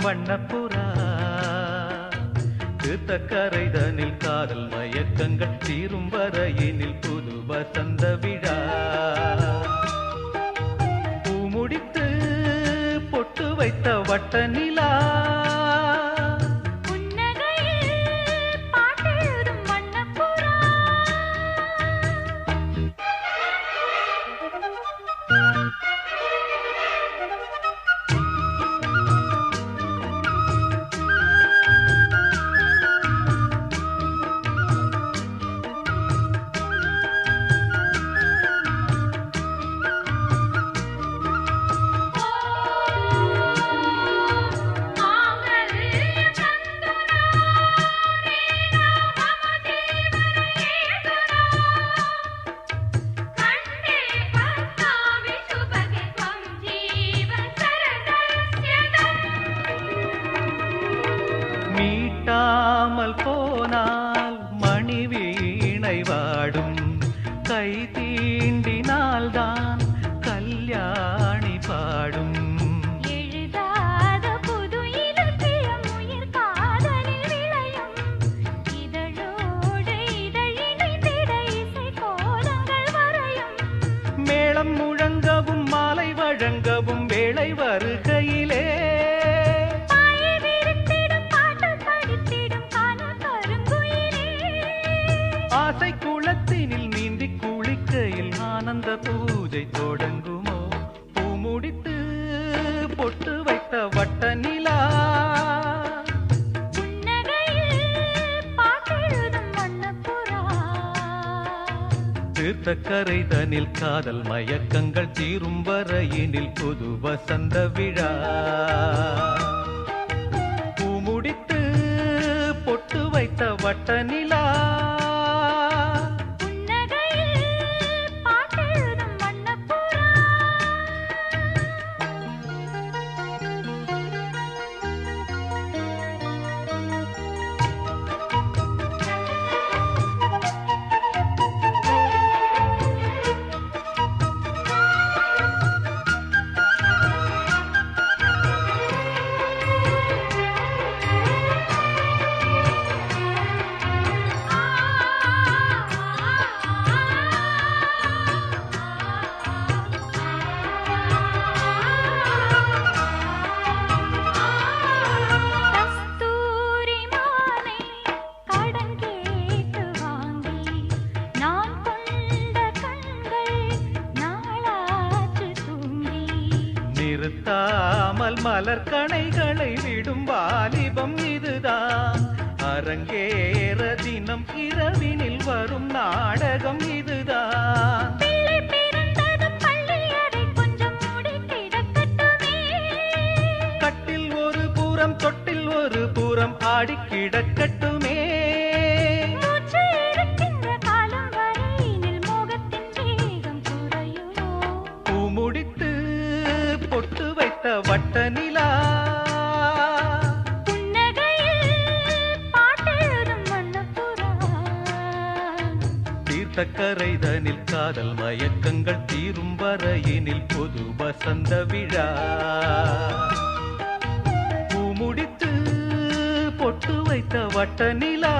வண்ணப்புறா தீர்த்தக்கரைதனில் காதல் மயக்கங்கள் தீரும் வரையினில் புது வசந்த விழா பூமுடித்து பொட்டு வைத்த வட்ட நிலா மீட்டாமல் போனால் மணி வீணை வாடும் கை தீண்டினால்தான் கல்யாணி பாடும் எழுதாத புது இலக்கியம் உயிர் காதலில் விளையும் இதழோடு இதழிணைந்திட இசை கோலங்கள் வரையும் மேளம் முழங்கவும் மாலை வழங்கவும் வேளை வருகையிலே ஆசை குளத்தினில் நீந்தி குளிக்கையில் ஆனந்த பூஜை தொடங்குமோ பூமுடித்து பொட்டு வைத்த வட்ட நிலா தீர்த்தக்கரைதனில் காதல் மயக்கங்கள் தீரும் வரையினில் புது வசந்த விழா பூமுடித்து பொட்டு வைத்த வட்ட நிலா நிறுத்தாமல் மலர் கணைகளை விடும் வாலிபம் இதுதான் அரங்கேற தினம் இரவினில் வரும் நாடகம் இதுதான் கட்டில் ஒரு புறம் தொட்டில் ஒரு புறம் ஆடி கிடக்கட்டுமே பூமுடித்து பொட்டு வைத்த வட்ட நிலா தீர்த்தக்கரைதனில் காதல் மயக்கங்கள் தீரும் வரையினில் பொது வசந்த விழா பூமுடித்து பொட்டு வைத்த வட்ட நிலா